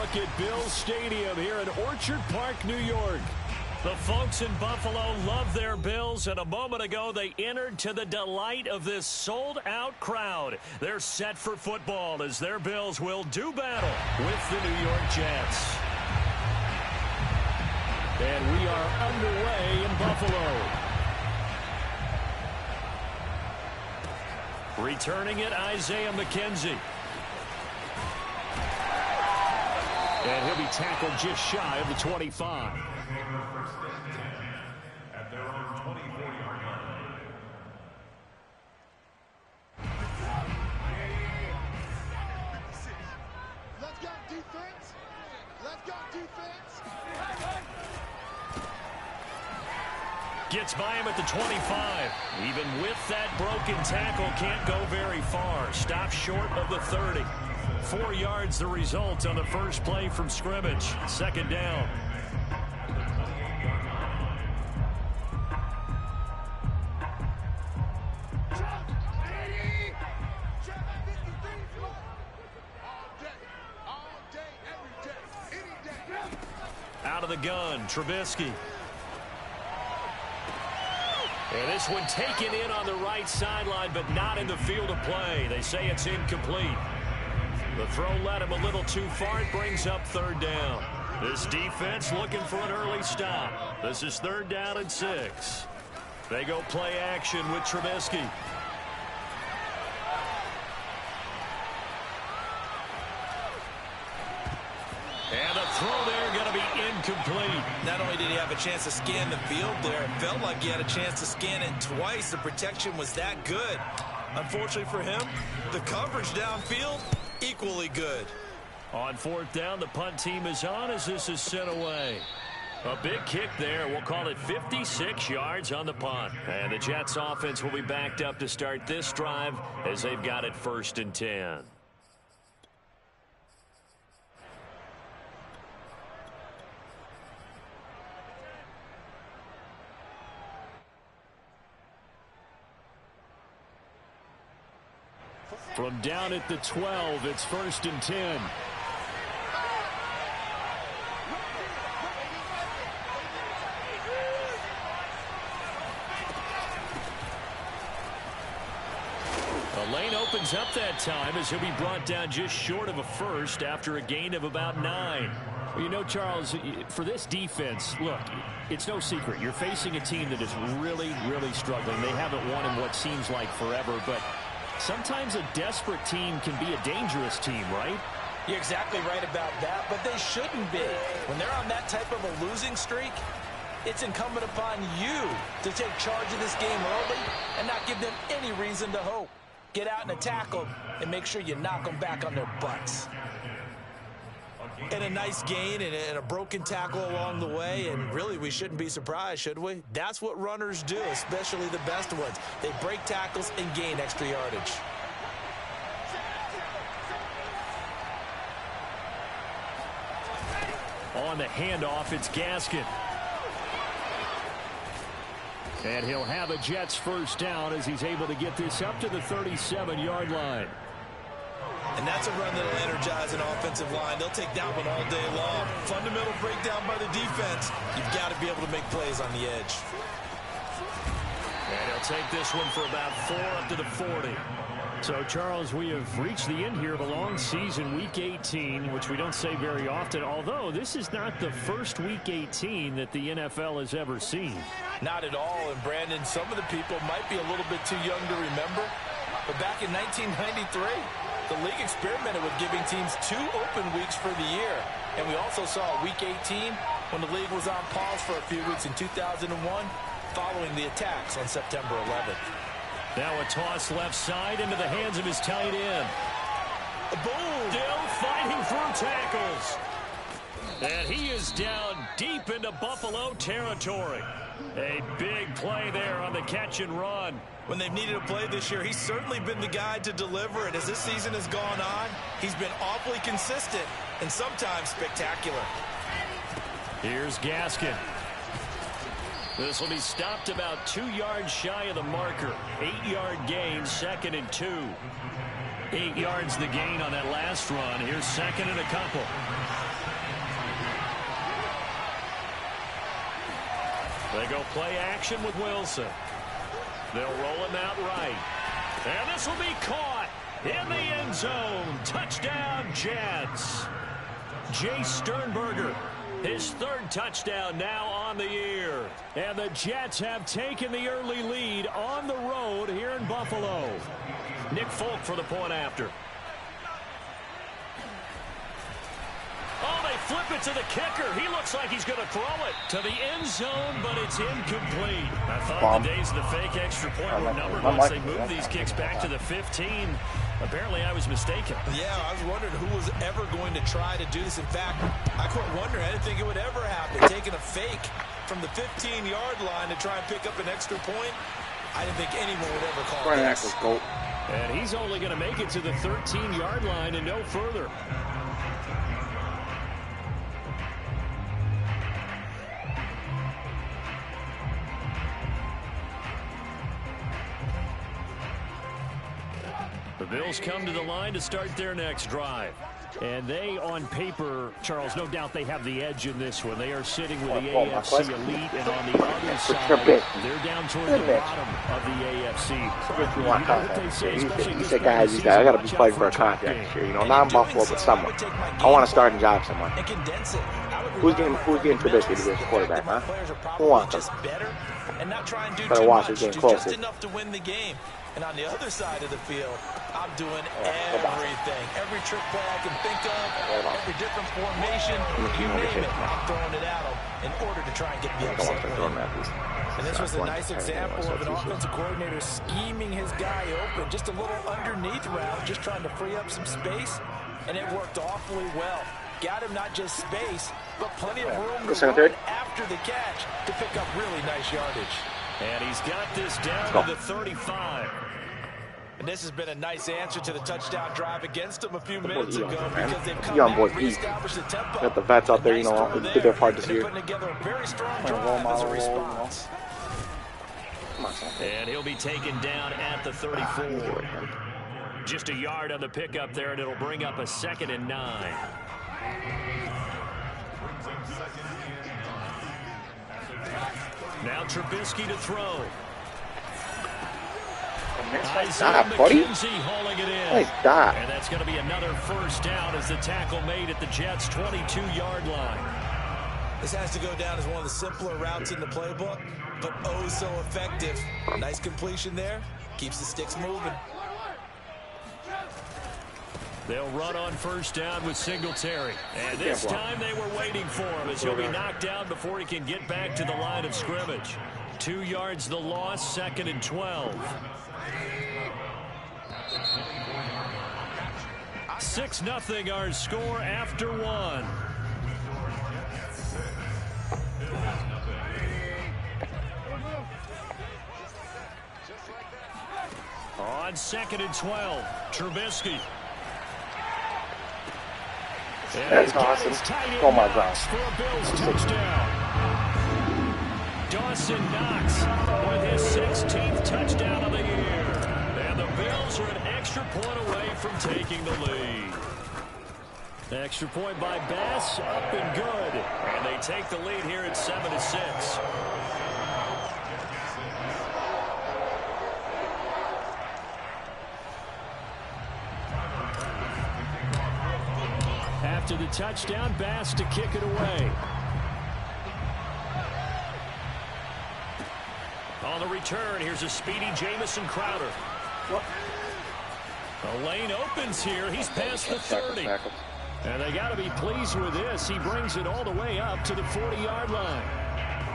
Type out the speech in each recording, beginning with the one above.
look at Bills Stadium here in Orchard Park, New York. The folks in Buffalo love their Bills, and a moment ago they entered to the delight of this sold-out crowd. They're set for football as their Bills will do battle with the New York Jets. And we are underway in Buffalo. Returning it, Isaiah McKenzie. And he'll be tackled just shy of the 25. At their own 24-yard line. Let's go defense. Let's go defense. Gets by him at the 25. Even with that broken tackle, can't go very far. Stops short of the 30. 4 yards the result on the first play from scrimmage. Second down. Out of the gun, Trubisky. And this one taken in on the right sideline, but not in the field of play. They say it's incomplete. The throw led him a little too far. It brings up third down. This defense looking for an early stop. This is third down and 6. They go play action with Trubisky. And the throw there going to be incomplete. Not only did he have a chance to scan the field there, it felt like he had a chance to scan it twice. The protection was that good. Unfortunately for him, the coverage downfield, equally good. On fourth down, the punt team is on as this is sent away. A big kick there. We'll call it 56 yards on the punt. And the Jets offense will be backed up to start this drive as they've got it 1st and 10. From down at the 12, it's 1st and 10. The lane opens up that time as he'll be brought down just short of a first after a gain of about 9. Well, you know, Charles, for this defense, look, it's no secret. You're facing a team that is really, really struggling. They haven't won in what seems like forever, but sometimes a desperate team can be a dangerous team, right? You're exactly right about that, but they shouldn't be. When they're on that type of a losing streak, it's incumbent upon you to take charge of this game early and not give them any reason to hope. Get out and attack them and make sure you knock them back on their butts. And a nice gain and a broken tackle along the way, and really we shouldn't be surprised, should we? That's what runners do, especially the best ones. They break tackles and gain extra yardage. On the handoff, it's Gaskin. And he'll have a Jets first down as he's able to get this up to the 37-yard line. And that's a run that'll energize an offensive line. They'll take that one all day long. Fundamental breakdown by the defense. You've got to be able to make plays on the edge. And he'll take this one for about 4 up to the 40. So, Charles, we have reached the end here of a long season, Week 18, which we don't say very often, although this is not the first Week 18 that the NFL has ever seen. Not at all. And, Brandon, some of the people might be a little bit too young to remember. But back in 1993, the league experimented with giving teams 2 open weeks for the year. And we also saw Week 18 when the league was on pause for a few weeks in 2001 following the attacks on September 11th. Now a toss left side into the hands of his tight end. Boom! Still fighting through tackles. And he is down deep into Buffalo territory. A big play there on the catch and run. When they've needed a play this year, he's certainly been the guy to deliver it. As this season has gone on, he's been awfully consistent and sometimes spectacular. Here's Gaskin. This will be stopped about 2 yards shy of the marker. 8-yard gain, 2nd and 2. 8 yards the gain on that last run. Here's 2nd and a couple. They go play action with Wilson. They'll roll him out right. And this will be caught in the end zone. Touchdown, Jets. Jay Sternberger, his third touchdown now on the year. And the Jets have taken the early lead on the road here in Buffalo. Nick Folk for the point after. Oh, they flip it to the kicker. He looks like he's going to throw it to the end zone, but it's incomplete. I thought the days of the fake extra point were numbered once they moved these kicks back to the 15. Apparently, I was mistaken. Yeah, I was wondering who was ever going to try to do this. In fact, I quit wondering. I didn't think it would ever happen. Taking a fake from the 15-yard line to try and pick up an extra point, I didn't think anyone would ever call this. And he's only going to make it to the 13-yard line and no further. The Bills come to the line to start their next drive. And they, on paper, Charles, no doubt they have the edge in this one. They are sitting with the AFC elite, and on the other side, they're down toward the bottom of the AFC. You say, guys, I got to be playing for a contract here. You know, not in Buffalo, but someone. I want to start a job somewhere. Who's getting Trubisky to be a quarterback, huh? Who wants him? Better watch this game closely. Enough to win the game. And on the other side of the field, I'm doing everything. Every trick play I can think of, every different formation, you name it, I'm throwing it at them in order to try and get the upset win. And this was a nice example of an offensive coordinator scheming his guy open, just a little underneath route, just trying to free up some space, and it worked awfully well. Got him not just space, but plenty of room to run after the catch to pick up really nice yardage. And he's got this down to the 35. And this has been a nice answer to the touchdown drive against them a few minutes ago because they've come back and reestablished the tempo. Got the vets out there, you know, who did their part this year. Putting together a very strong drive as a response. And he'll be taken down at the 34. Just a yard on the pickup there, and it'll bring up a 2nd and 9. Now Trubisky to throw. Nice dive, buddy. Hauling it in. Nice dive. And that's going to be another first down as the tackle made at the Jets' 22-yard line. This has to go down as one of the simpler routes in the playbook, but oh so effective. Nice completion there. Keeps the sticks moving. They'll run on first down with Singletary. And this time they were waiting for him as he'll be knocked down before he can get back to the line of scrimmage. 2 yards the loss, 2nd and 12. 6-0 our score after 1. On 2nd and 12, Trubisky. That's awesome. Oh my gosh. For a Bills touchdown. Dawson Knox with his 16th touchdown of the year. And the Bills are an extra point away from taking the lead. Extra point by Bass, up and good. And they take the lead here at 7-6. After the touchdown, Bass to kick it away. On the return, here's a speedy Jamison Crowder. The lane opens here. He's past the 30. And they got to be pleased with this. He brings it all the way up to the 40-yard line.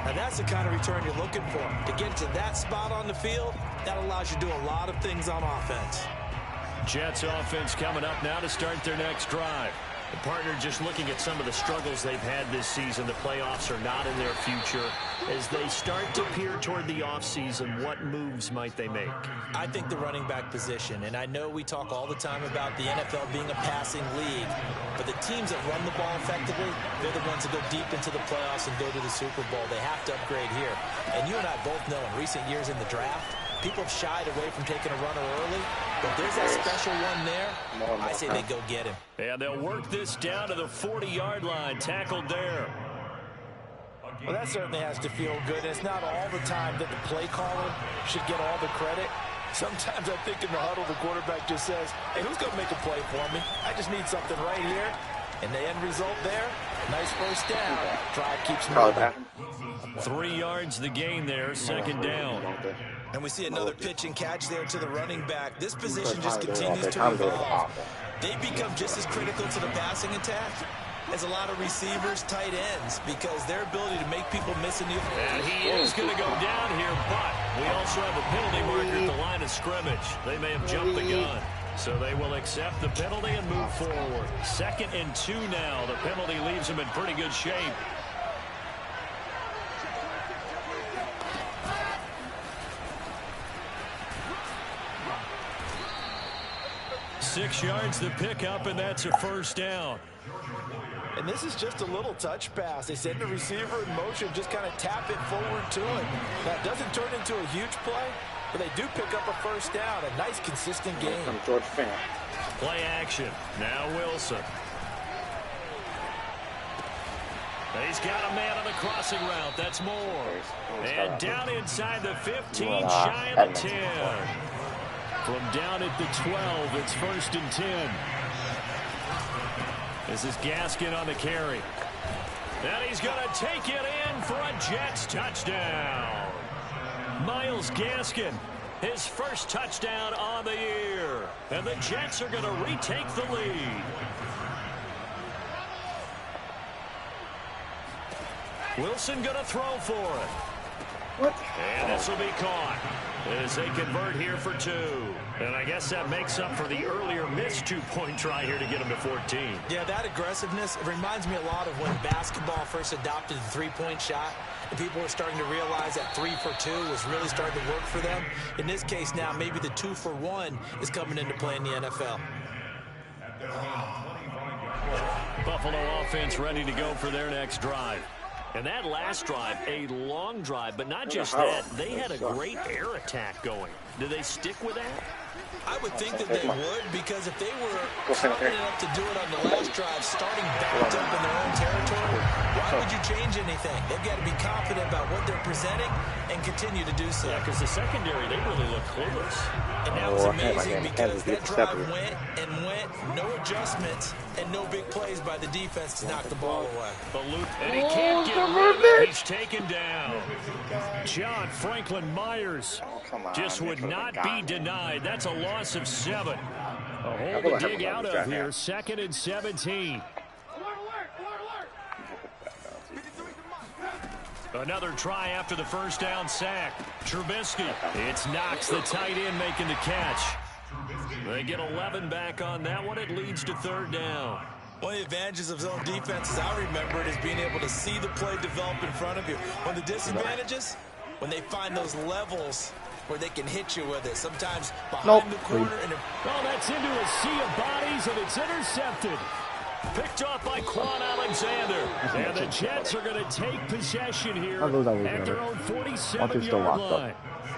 Now that's the kind of return you're looking for. To get to that spot on the field, that allows you to do a lot of things on offense. Jets offense coming up now to start their next drive. The partner just looking at some of the struggles they've had this season. The playoffs are not in their future. As they start to peer toward the offseason, what moves might they make? I think the running back position, and I know we talk all the time about the NFL being a passing league, but the teams that run the ball effectively, they're the ones that go deep into the playoffs and go to the Super Bowl. They have to upgrade here. And you and I both know in recent years in the draft, people have shied away from taking a runner early, but there's that special one there. I say they go get him. And they'll work this down to the 40-yard line, tackled there. Well, that certainly has to feel good. And it's not all the time that the play caller should get all the credit. Sometimes I think in the huddle, the quarterback just says, hey, who's going to make a play for me? I just need something right here. And the end result there, nice first down. Drive keeps moving. 3 yards the gain there, second down. And we see another pitch and catch there to the running back. This position just continues to evolve. They become just as critical to the passing attack as a lot of receivers, tight ends, because their ability to make people miss in the open. And he is going to go down here, but we also have a penalty marker at the line of scrimmage. They may have jumped the gun. So they will accept the penalty and move forward. 2nd and 2 now. The penalty leaves them in pretty good shape. Six yards the pickup, and that's a first down. And this is just a little touch pass. They send the receiver in motion, just kind of tap it forward to him. That doesn't turn into a huge play, but they do pick up a first down. A nice, consistent game. Play action. Now Wilson. He's got a man on the crossing route. That's Moore. And down inside the 15, shy of the 10. From down at the 12, it's 1st and 10. This is Gaskin on the carry. And he's going to take it in for a Jets touchdown. Myles Gaskin, his first touchdown on the year. And the Jets are going to retake the lead. Wilson going to throw for it. What? And this will be caught as they convert here for 2. And I guess that makes up for the earlier missed 2-point try here to get them to 14. Yeah, that aggressiveness, it reminds me a lot of when basketball first adopted the three-point shot. And people were starting to realize that 3 for 2 was really starting to work for them. In this case now, maybe the 2 for 1 is coming into play in the NFL. Buffalo offense ready to go for their next drive. And that last drive, a long drive, but not just that, they had a great air attack going. Do they stick with that? I would think that they would, because if they were confident enough to do it on the last drive, starting backed up in their own territory, why would you change anything? They've got to be confident about what they're presenting and continue to do so. Yeah, because the secondary, they really look clueless. And that was amazing because that drive went and went, no adjustments, and no big plays by the defense to knock the ball away. And he can't get rid of it. He's taken down. John Franklin Myers just would not be denied. That's a loss of 7. A hole to dig out of here. 2nd and 17. Another try after the first down sack. Trubisky. It's Knox, the tight end, making the catch. They get 11 back on that one. It leads to 3rd down. One of the advantages of zone defense, as I remember it, is being able to see the play develop in front of you. One of the disadvantages, when they find those levels where they can hit you with it. Sometimes behind the corner. And that's into a sea of bodies, and it's intercepted. Picked off by Quan Alexander. And the Jets are going to take possession here at their own 47-yard line.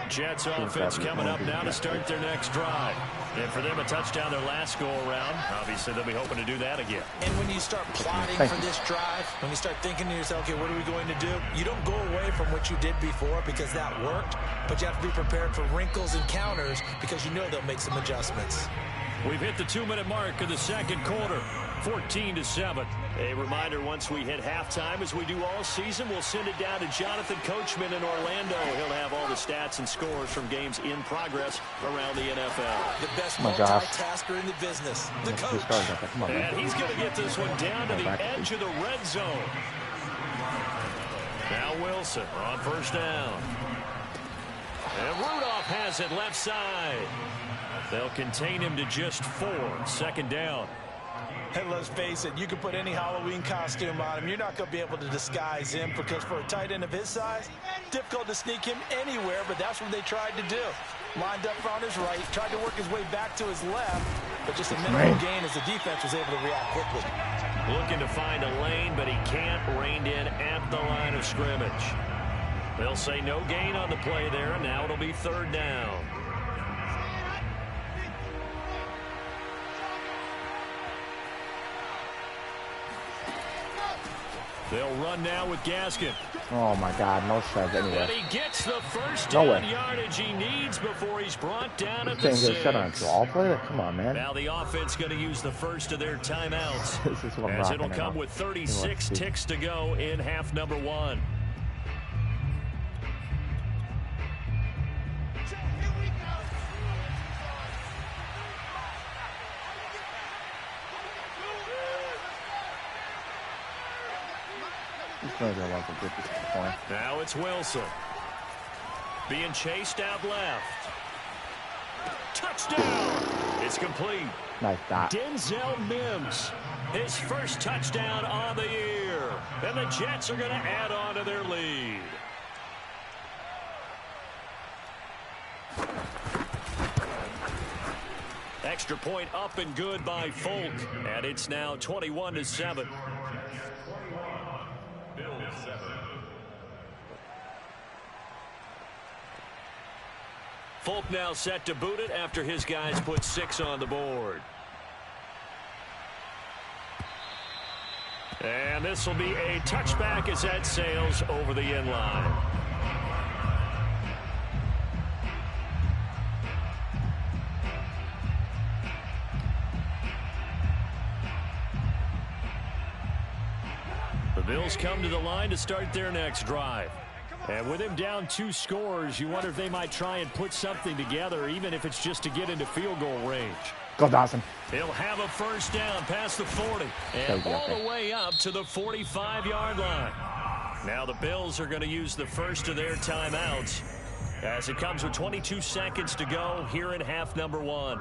Jets offense coming up now to start their next drive. And for them, a touchdown their last go-around. Obviously, they'll be hoping to do that again. And when you start plotting for this drive, when you start thinking to yourself, okay, what are we going to do? You don't go away from what you did before because that worked, but you have to be prepared for wrinkles and counters because you know they'll make some adjustments. We've hit the 2-minute mark of the second quarter. 14-7. A reminder, once we hit halftime, as we do all season, we'll send it down to Jonathan Coachman in Orlando. He'll have all the stats and scores from games in progress around the NFL. The best multitasker in the business, the coach. And he's going to get this one down to the edge of the red zone. Now Wilson on first down. And Rudolph has it left side. They'll contain him to just 4. 2nd down. And let's face it, you can put any Halloween costume on him. You're not going to be able to disguise him because for a tight end of his size, difficult to sneak him anywhere, but that's what they tried to do. Lined up on his right, tried to work his way back to his left, but just a minimal gain as the defense was able to react quickly. Looking to find a lane, but he can't. Reined in at the line of scrimmage. They'll say no gain on the play there, and now it'll be 3rd down. They'll run now with Gaskin. Oh my God, no shreds anywhere. And he gets the first No down way. yardage he needs before he's brought down at You the can't get a shut on 6. draw play? Come on, man. Now the offense going to use the first of their timeouts. This is what I'm as rocking it'll come now. with 36 ticks to go in half number 1. Now it's Wilson. Being chased out left. Touchdown! It's complete. Nice dot. Denzel Mims, his first touchdown on the year. And the Jets are going to add on to their lead. Extra point up and good by Folk. And it's now 21-7. Folk now set to boot it after his guys put 6 on the board. And this will be a touchback as that sails over the end line. The Bills come to the line to start their next drive. And with him down 2 scores, you wonder if they might try and put something together, even if it's just to get into field goal range. Go, Dawson. He'll have a first down past the 40 and all the way up to the 45-yard line. Now the Bills are going to use the first of their timeouts as it comes with 22 seconds to go here in half number 1.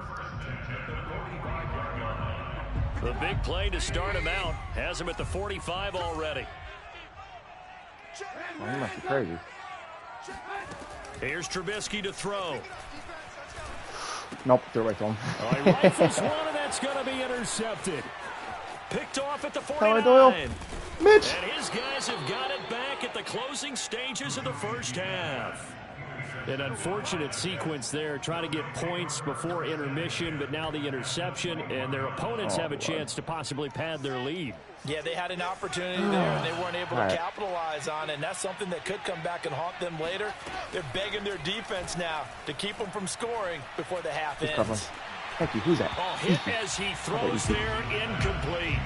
The big play to start him out has him at the 45 already. Oh, he must be crazy. Here's Trubisky to throw. Nope, threw it right to him. He rifles one, and that's going to be intercepted. Picked off at the 49. Mitch. And his guys have got it back at the closing stages of the first half. An unfortunate sequence there, trying to get points before intermission, but now the interception, and their opponents have a chance to possibly pad their lead. Yeah, they had an opportunity there, and they weren't able to capitalize on it, and that's something that could come back and haunt them later. They're begging their defense now to keep them from scoring before the half ends. Thank you. Who's that? Hit as he throws there, incomplete.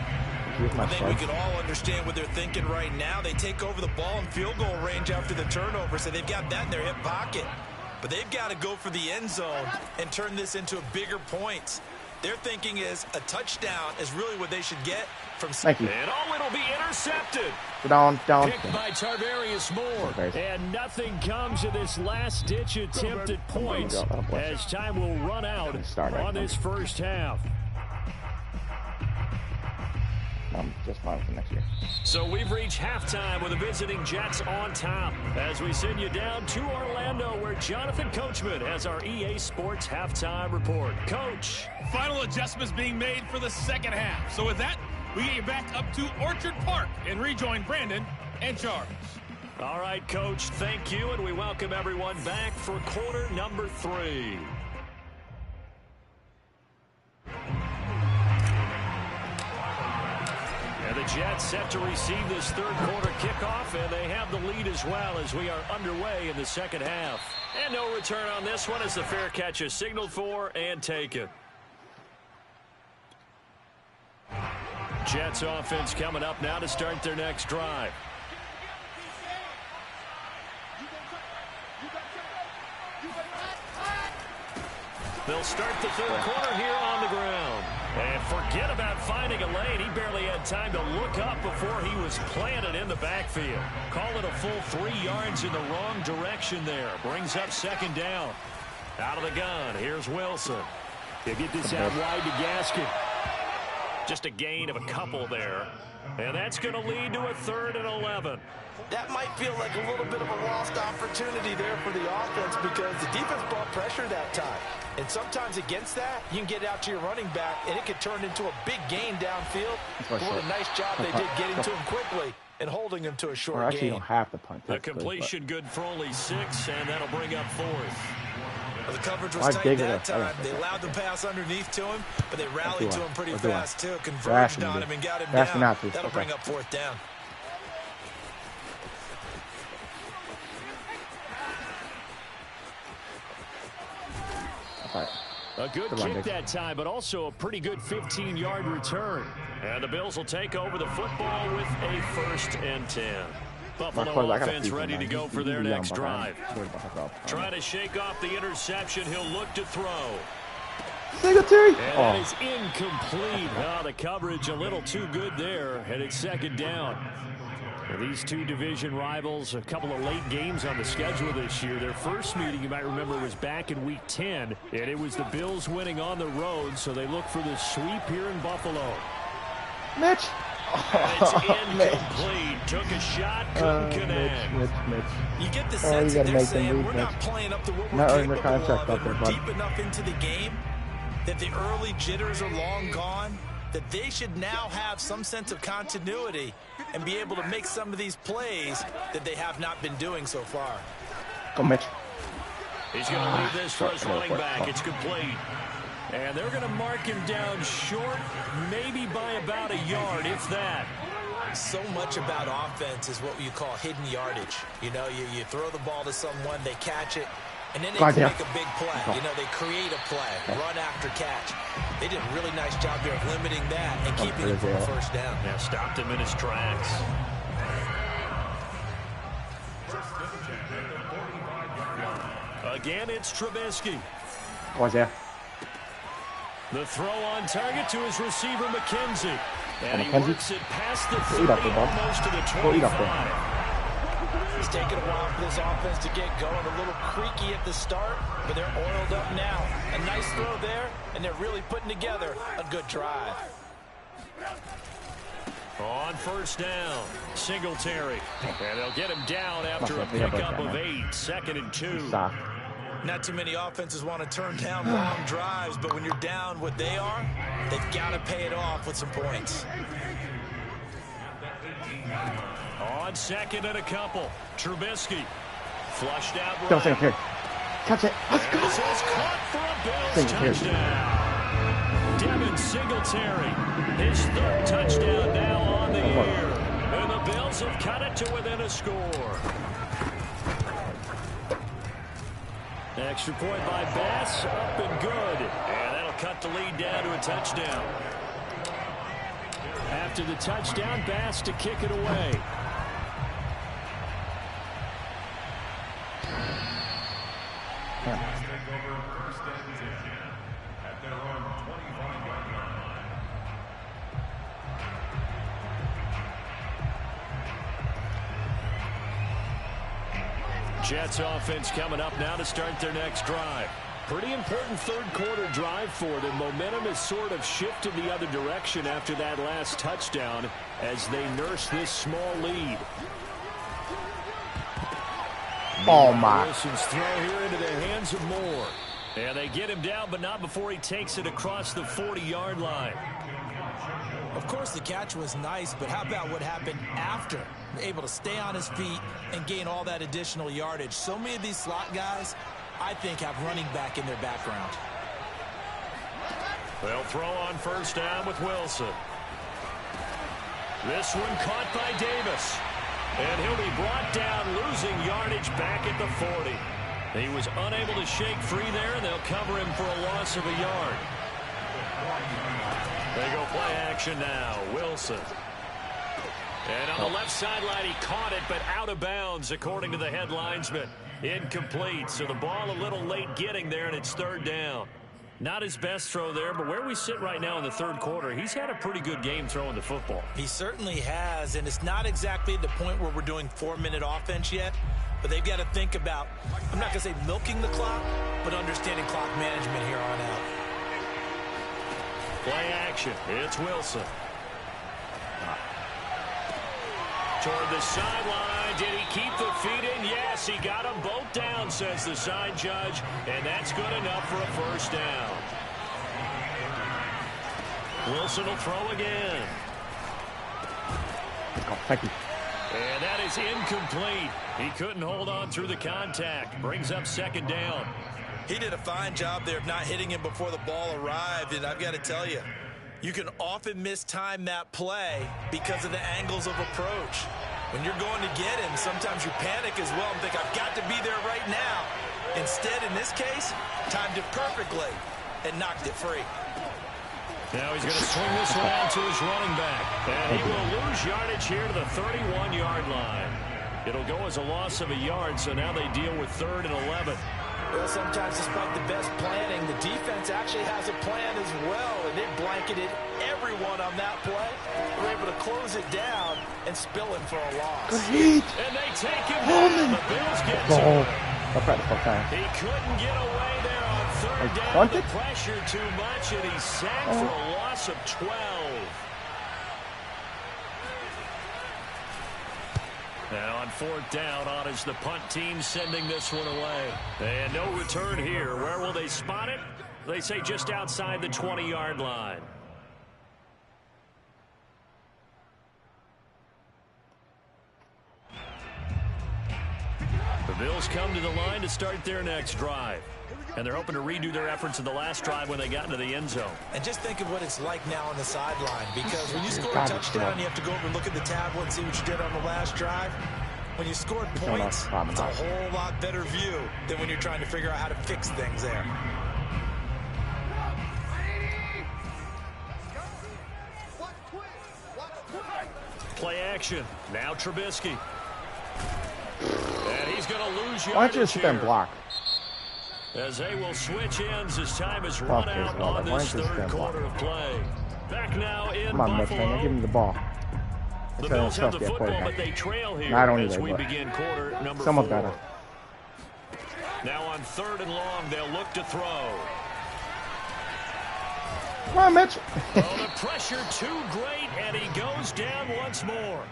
I think we can all understand what they're thinking right now. They take over the ball in field goal range after the turnover, so they've got that in their hip pocket. But they've got to go for the end zone and turn this into a bigger points. Their thinking is a touchdown is really what they should get from. Thank you. And it'll be intercepted. Down. Picked by Tarvarius Moore. And nothing comes of this last-ditch attempted points as time will run out on this first half. Just fine for next year. So we've reached halftime with the visiting Jets on top as we send you down to Orlando where Jonathan Coachman has our EA Sports halftime report. Coach. Final adjustments being made for the second half. So with that, we get you back up to Orchard Park and rejoin Brandon and Charles. All right, Coach, thank you, and we welcome everyone back for quarter number 3. And the Jets set to receive this third quarter kickoff, and they have the lead as well as we are underway in the second half. And no return on this one as the fair catch is signaled for and taken. Jets offense coming up now to start their next drive. They'll start the third quarter here on the ground. And forget about finding a lane. He barely had time to look up before he was planted in the backfield. Call it a full 3 yards in the wrong direction there. Brings up second down. Out of the gun, here's Wilson. They get this out wide to Gaskin. Just a gain of a couple there. And that's going to lead to a 3rd and 11. That might feel like a little bit of a lost opportunity there for the offense because the defense brought pressure that time. And sometimes against that, you can get out to your running back, and it could turn into a big gain downfield. What a nice job they did getting to him quickly and holding him to a short gain. Actually, you don't have to punt. A completion good for only 6, and that'll bring up 4th. Well, the coverage was tight that time. They allowed the pass underneath to him, but they rallied to him pretty fast, too. Converged on him and got him down. That'll bring up 4th down. right. A good kick that time, but also a pretty good 15-yard return. And the Bills will take over the football with a 1st and 10. Buffalo offense ready to go for their next drive. Trying to shake off the interception. He'll look to throw. Singletary. And that is incomplete. Oh, the coverage a little too good there, and it's 2nd down. Now, these two division rivals, a couple of late games on the schedule this year. Their first meeting, you might remember, was back in Week 10, and it was the Bills winning on the road, so they look for the sweep here in Buffalo. Mitch. It's incomplete. Took a shot, couldn't connect. Mitch. You get the sense that they're saying we're not playing up to what we're capable of, and we're deep enough into the game that the early jitters are long gone, that they should now have some sense of continuity and be able to make some of these plays that they have not been doing so far. Go, Mitch. He's going to leave this for his running back. It's complete. And they're going to mark him down short, maybe by about a yard, if that. So much about offense is what you call hidden yardage. You know, you throw the ball to someone, they catch it, and then they can make a big play. You know, they create a play, run after catch. They did a really nice job there of limiting that and keeping it from a 1st down. Yeah, stopped him in his tracks. Again, it's Trubisky. What's that? The throw on target to his receiver, McKenzie. And he works it past the 30, almost to the 25. It's taken a while for this offense to get going. A little creaky at the start, but they're oiled up now. A nice throw there, and they're really putting together a good drive. On 1st down, Singletary. And they'll get him down after a pickup of 8, 2nd and 2. Not too many offenses want to turn down long drives, but when you're down what they are, they've got to pay it off with some points. On 2nd and a couple, Trubisky flushed out right. Go, Singletary. Catch it. Let's go. This is caught for a Bills touchdown. Devin Singletary, his 3rd touchdown now on the year. And the Bills have cut it to within a score. Extra point by Bass, up and good. And that'll cut the lead down to a touchdown. After the touchdown, Bass to kick it away. Jets offense coming up now to start their next drive. Pretty important 3rd quarter drive for them. Momentum has sort of shifted the other direction after that last touchdown as they nurse this small lead. Oh, my. Wilson's throw here into the hands of Moore. And they get him down, but not before he takes it across the 40-yard line. Of course, the catch was nice, but how about what happened after? Able to stay on his feet and gain all that additional yardage. So many of these slot guys, I think, have running back in their background. They'll throw on 1st down with Wilson. This one caught by Davis. And he'll be brought down, losing yardage back at the 40. He was unable to shake free there, and they'll cover him for a loss of a yard. They go play action now. Wilson. And on the left sideline, he caught it, but out of bounds, according to the head linesman. Incomplete. So the ball a little late getting there, and it's 3rd down. Not his best throw there, but where we sit right now in the 3rd quarter, he's had a pretty good game throwing the football. He certainly has, and it's not exactly the point where we're doing 4-minute offense yet, but they've got to think about, I'm not going to say milking the clock, but understanding clock management here on out. Play action. It's Wilson. Toward the sideline. Did he keep the feet in? Yes, he got them both down, says the side judge, and that's good enough for a 1st down. Wilson will throw again. Thank you. And that is incomplete. He couldn't hold on through the contact. Brings up 2nd down. He did a fine job there of not hitting him before the ball arrived, and I've got to tell you, you can often mistime that play because of the angles of approach. When you're going to get him, sometimes you panic as well and think, I've got to be there right now. Instead, in this case, timed it perfectly and knocked it free. Now he's going to swing this one out to his running back. And he will lose yardage here to the 31-yard line. It'll go as a loss of a yard, so now they deal with 3rd and 11. Well, sometimes despite the best planning, the defense actually has a plan as well, and it blanketed everyone on that play. They're able to close it down and spill it for a loss. Great. And they take him down. The Bills get to him. He couldn't get away there on 3rd down. The pressure too much, and he's sacked for a loss of 12. Now on 4th down, on is the punt team sending this one away. And no return here. Where will they spot it? They say just outside the 20-yard line. The Bills come to the line to start their next drive. And they're hoping to redo their efforts in the last drive when they got into the end zone. And just think of what it's like now on the sideline. Because when you score a touchdown, you have to go over and look at the tablet and see what you did on the last drive. When you scored points, it's a whole lot better view than when you're trying to figure out how to fix things there. Play action. Now Trubisky. And he's going to lose yardage. Why don't you just stand block? As they will switch ends as time is run out on this 3rd quarter of play. Back now in Buffalo. Give me the ball. The Bills have the football, but they trail here as we begin quarter number 4. Someone's got it. Now on 3rd and long, they'll look to throw. Come on, Mitch. Oh, the pressure too great, and he goes down once more.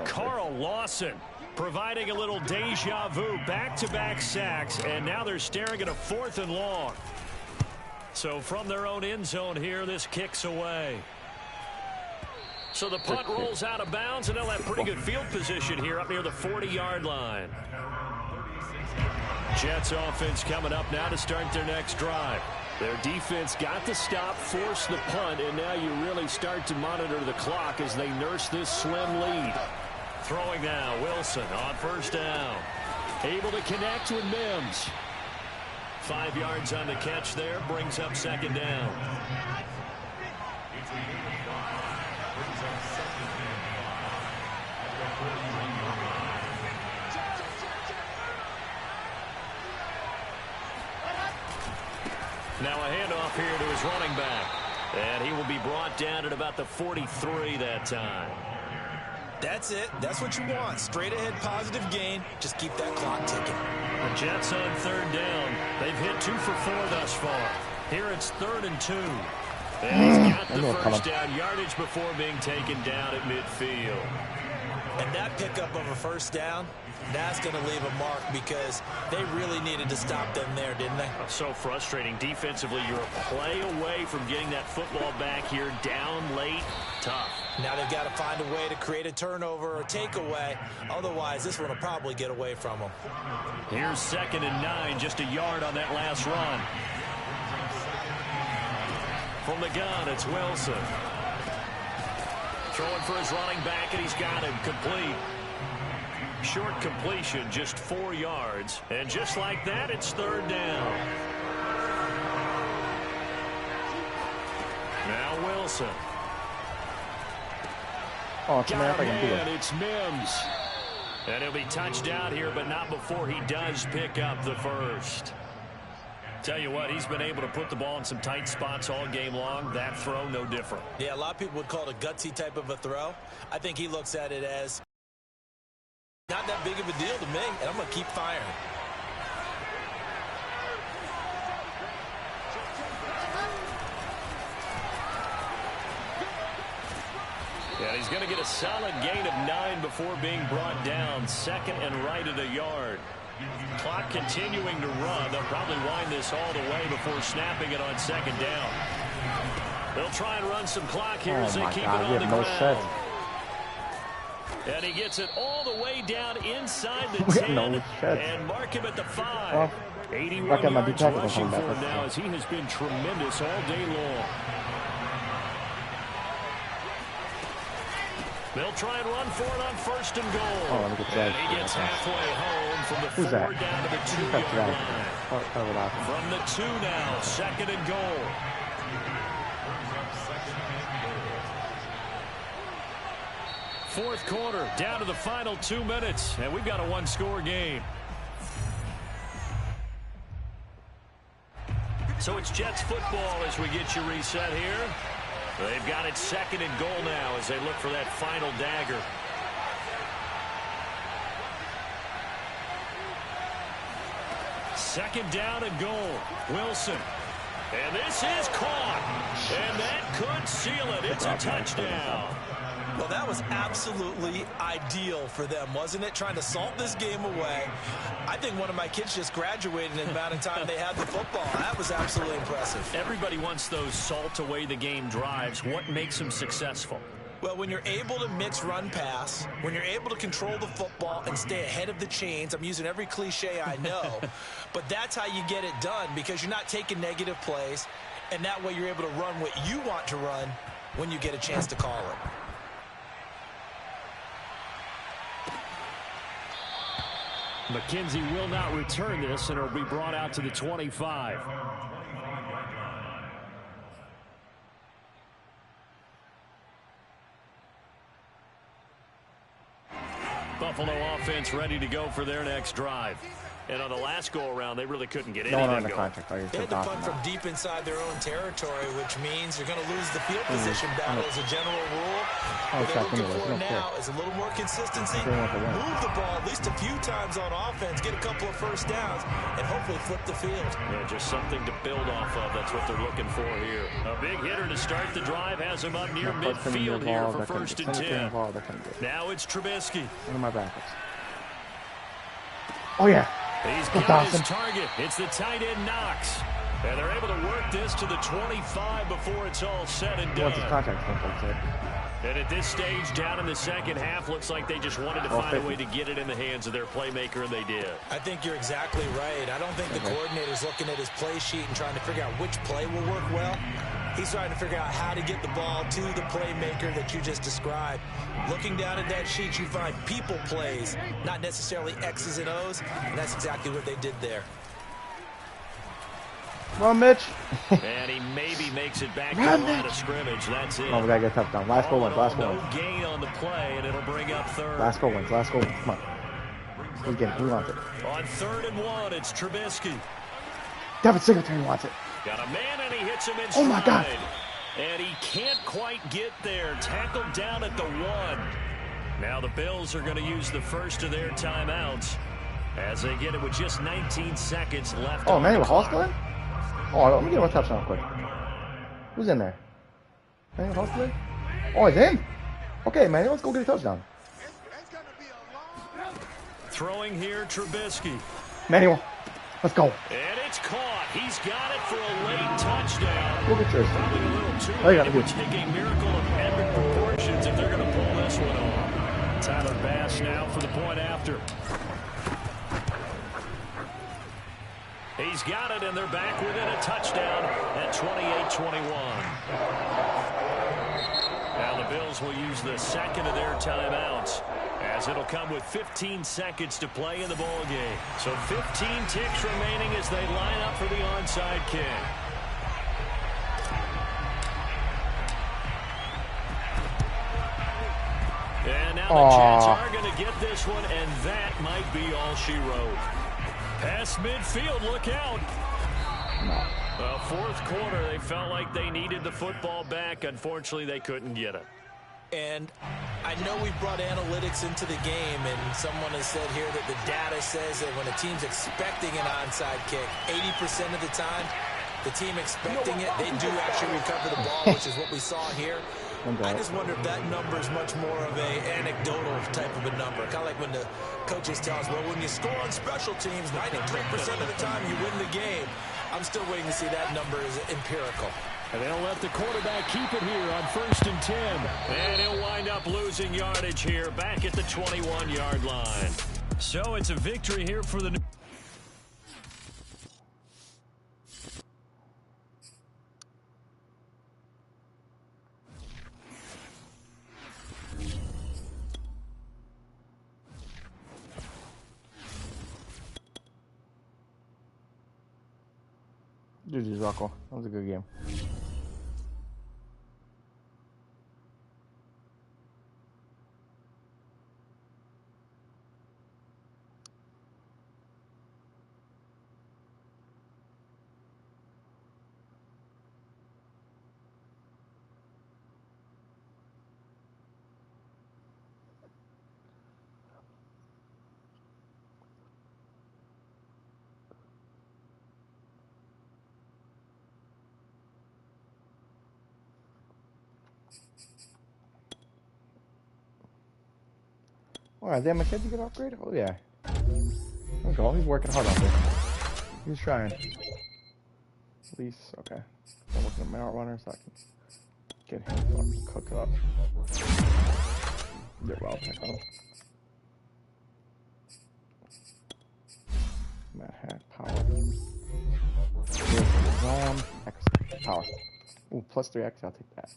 Carl Lawson providing a little deja vu, back-to-back sacks, and now they're staring at a 4th and long. So from their own end zone here, this kicks away. So the punt rolls out of bounds, and they'll have pretty good field position here up near the 40-yard line. Jets offense coming up now to start their next drive. Their defense got the stop, forced the punt, and now you really start to monitor the clock as they nurse this slim lead. Throwing now, Wilson on 1st down. Able to connect with Mims. 5 yards on the catch there, brings up 2nd down. Now a handoff here to his running back. And he will be brought down at about the 43 that time. That's it. That's what you want. Straight ahead positive gain. Just keep that clock ticking. The Jets on 3rd down. They've hit 2 for 4 thus far. Here it's 3rd and 2. And he's got the 1st down yardage before being taken down at midfield. And that pickup of a 1st down, that's going to leave a mark because they really needed to stop them there, didn't they? So frustrating defensively. You're a play away from getting that football back here down late. Tough. Now they've got to find a way to create a turnover or takeaway. Otherwise, this one will probably get away from them. Here's 2nd and 9, just a yard on that last run. From the gun, it's Wilson. Throwing for his running back, and he's got him complete. Short completion, just 4 yards. And just like that, it's 3rd down. Now Wilson. Oh, It's Mims. And he'll be touched down here, but not before he does pick up the 1st. Tell you what, he's been able to put the ball in some tight spots all game long. That throw, no different. Yeah, a lot of people would call it a gutsy type of a throw. I think he looks at it as not that big of a deal to me, and I'm going to keep firing. Yeah, he's going to get a solid gain of 9 before being brought down. 2nd and right at a yard. Clock continuing to run. They'll probably wind this all the way before snapping it on 2nd down. They'll try and run some clock here as they keep it on the ground. And he gets it all the way down inside the 10 and mark him at the 5. 81 yards rushing for him now as he has been tremendous all day long. They'll try and run for it on 1st and goal. Oh, look at that. And he gets halfway home from the Who's 4 that? down to the 2-yard line. From the 2 now, 2nd and goal. Fourth quarter, down to the final 2 minutes, and we've got a one-score game. So it's Jets football as we get you reset here. They've got it 2nd and goal now as they look for that final dagger. Second down and goal. Wilson. And this is caught. And that could seal it. It's a touchdown. Well, that was absolutely ideal for them, wasn't it? Trying to salt this game away. I think one of my kids just graduated in the amount of time they had the football. That was absolutely impressive. Everybody wants those salt away the game drives. What makes them successful? Well, when you're able to mix run-pass, when you're able to control the football and stay ahead of the chains, I'm using every cliche I know, but that's how you get it done because you're not taking negative plays, and that way you're able to run what you want to run when you get a chance to call it. McKenzie will not return this, and it'll be brought out to the 25. Buffalo offense ready to go for their next drive. And on the last go-around, they really couldn't get anything going. They had to punt from deep inside their own territory, which means you're going to lose the field position battle as a general rule. What they're looking for now is a little more consistency, move the ball at least a few times on offense, get a couple of first downs, and hopefully flip the field. Yeah, just something to build off of. That's what they're looking for here. A big hitter to start the drive has him up near midfield here for 1st and 10. Now it's Trubisky. One of my backups. Oh, yeah. He's got his target. It's the tight end Knox. And they're able to work this to the 25 before it's all said and done. What's his contact like? And at this stage, down in the second half, looks like they just wanted to find a way to get it in the hands of their playmaker, and they did. I think you're exactly right. I don't think the coordinator's looking at his play sheet and trying to figure out which play will work well. He's trying to figure out how to get the ball to the playmaker that you just described. Looking down at that sheet, you find people plays, not necessarily X's and O's, and that's exactly what they did there. Come on, Mitch. And he maybe makes it back to the line of scrimmage. That's it. Oh, we got to get a touchdown. Last goal wins. Last goal wins. No gain on the play, and it'll bring up 3rd. Last goal wins. Last goal wins. Come on. Who wants it? On 3rd and 1, it's Trubisky. Devin Singletary wants it. Got a man, and he hits him in Oh, my God. And he can't quite get there. Tackled down at the 1. Now the Bills are going to use the first of their timeouts as they get it with just 19 seconds left. Oh, Manuel Hall's still in? Oh, let me get one touchdown quick. Who's in there? Manuel Hall's still in? Oh, he's in? Okay, man, let's go get a touchdown. Throwing here, Trubisky. Manuel, let's go. And it's caught. He's got it for a late touchdown. Look at yours. Probably a little too late. It would take a miracle of epic proportions if they're going to pull this one off. Tyler Bass now for the point after. He's got it, and they're back within a touchdown at 28-21. Now the Bills will use the second of their timeouts, as it'll come with 15 seconds to play in the ball game. So 15 ticks remaining as they line up for the onside kick. And now the Jets are going to get this one, and that might be all she wrote. Past midfield, look out. Well, fourth quarter, they felt like they needed the football back. Unfortunately, they couldn't get it. And I know we brought analytics into the game, and someone has said here that the data says that when a team's expecting an onside kick, 80% of the time, the team expecting it, they do actually recover the ball, which is what we saw here. I just wonder if that number is much more of a anecdotal type of a number. Kind of like when the coaches tell us, well, when you score on special teams, 93% of the time you win the game. I'm still waiting to see that number is empirical. And they'll let the quarterback keep it here on 1st and 10. And he'll wind up losing yardage here back at the 21-yard line. So it's a victory here for the... GG's, Rocco. That was a good game. Alright, damn, my kid, you get upgraded? Oh, yeah. There we go. He's working hard out there. He's trying. At least, okay. I'm looking at my outrunner so I can get him fucking cooked up. Get well tech on him. Mad Hack, power. Zone, X, power. Ooh, plus 3X, I'll take that.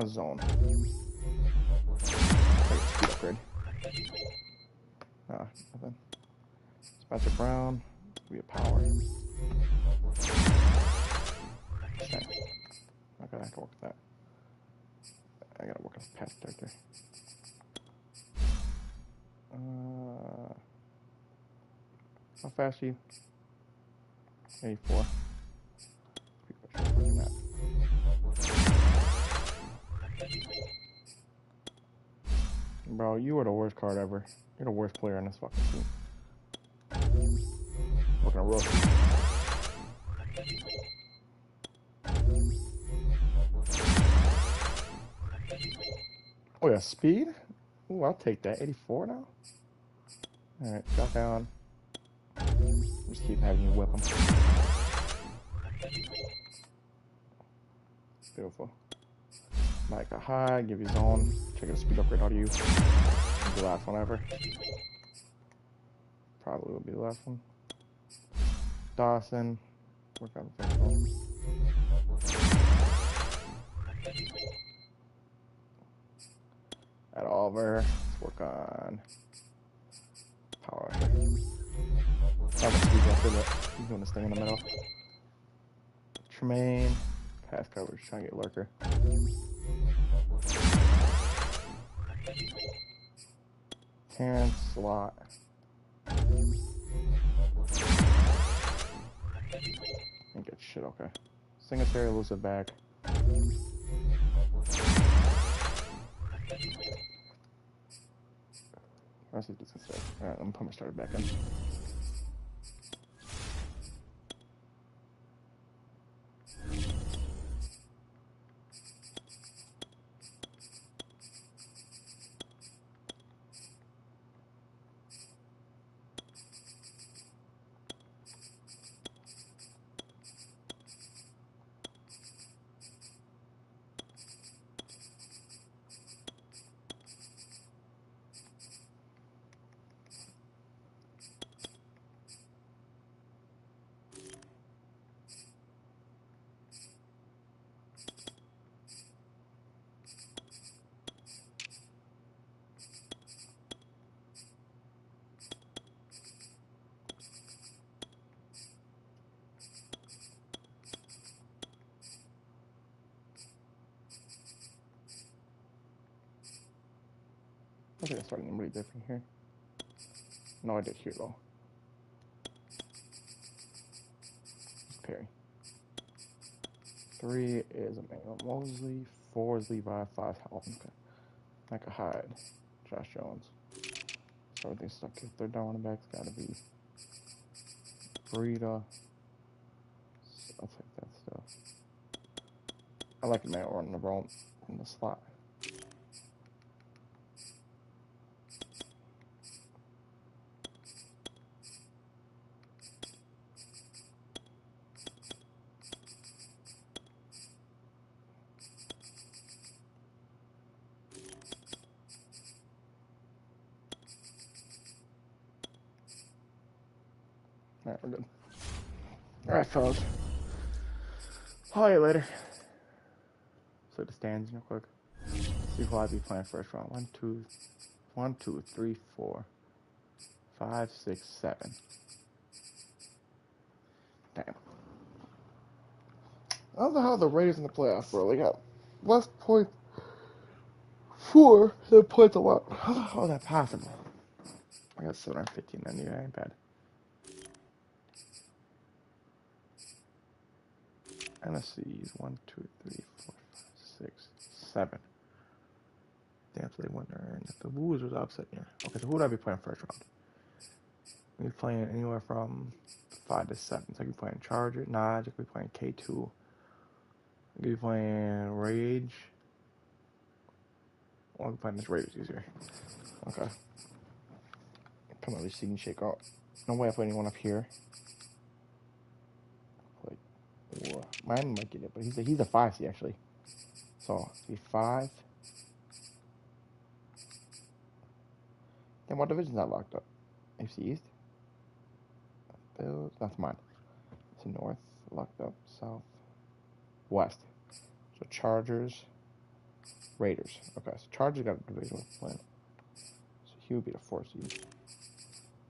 Zone. Speed upgrade. Nothing. Spencer Brown. Be a power. Strength. Okay, I can work with that. I gotta work on pass protector. How fast are you? 84. Bro, you are the worst card ever. You're the worst player on this fucking team. Looking at roast. Oh yeah, speed? Ooh, I'll take that. 84 now? Alright, got down. Just keep having you whip them. Beautiful. Micah high, give you zone. Check a speed upgrade out of you. The last one ever. Probably will be the last one. Dawson. Work on the first one. At Oliver. Let's work on power. He's doing this thing in the middle. Tremaine. Pass coverage. Trying to get lurker. Terrence, slot. Ain't get shit, okay. Singletary, lose it back. Let's see this instead. Alright, let me put my starter back in. I think I started them really different here. No, I did here though. Perry. 3 is Emmanuel Mosley. 4 is Levi. 5 Halton. Okay. Micah Hyde. Josh Jones. So everything's stuck here. Third down running back's gotta be Breida. I'll take that stuff. I like Emmanuel running the ball in the slot. Alright, we're good. Alright, fellas. I'll see you later. So the stands real quick. See who I'll be playing first round. 1, 2, 3, 4, 5, 6, 7. Damn. I don't know how the Raiders in the playoffs, bro. They got less points for than points a lot. How is that possible? I got 715. I knew that ain't bad. NFC's 1, 2, 3, 4, 5, 6, 7. Damn, so they won there. And if the Wolves was upset here. Okay, so who would I be playing first round? I'd be playing anywhere from 5 to 7. So I could be playing Charger. Nah, I could be playing K2. I could be playing Rage. Well, I'm playing this Raiders easier. Okay. Come on, let's see and shake out. No way I put anyone up here. Like, mine might get it, but he's a 5C actually. So, be 5. And what division's that locked up? AFC East? That's mine. So North, locked up. South, West. So Chargers, Raiders. Okay, so Chargers got a division win. So he would be the 4 seed.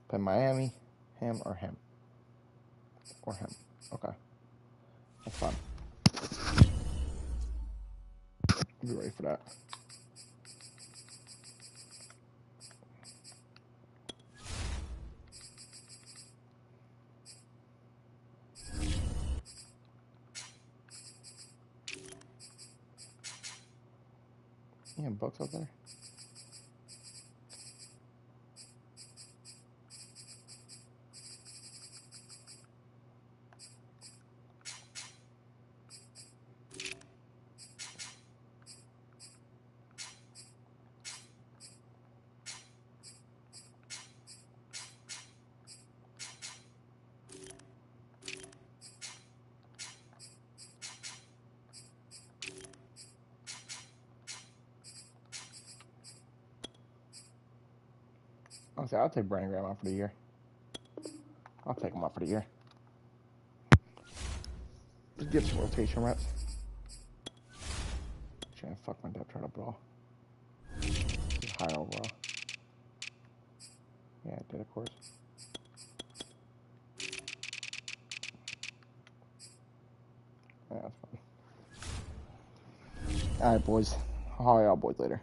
Play Miami, him or him. Or him. Okay. That's fine. I'll be ready for that. Yeah, Bucks up there. Honestly, I'll take Brandon Graham out for the year. I'll take him out for the year. Just get some rotation reps. Trying to fuck my depth chart up at all. Just higher overall. Yeah, I did, of course. Yeah, that's fine. Alright, boys. I'll holler y'all boys later.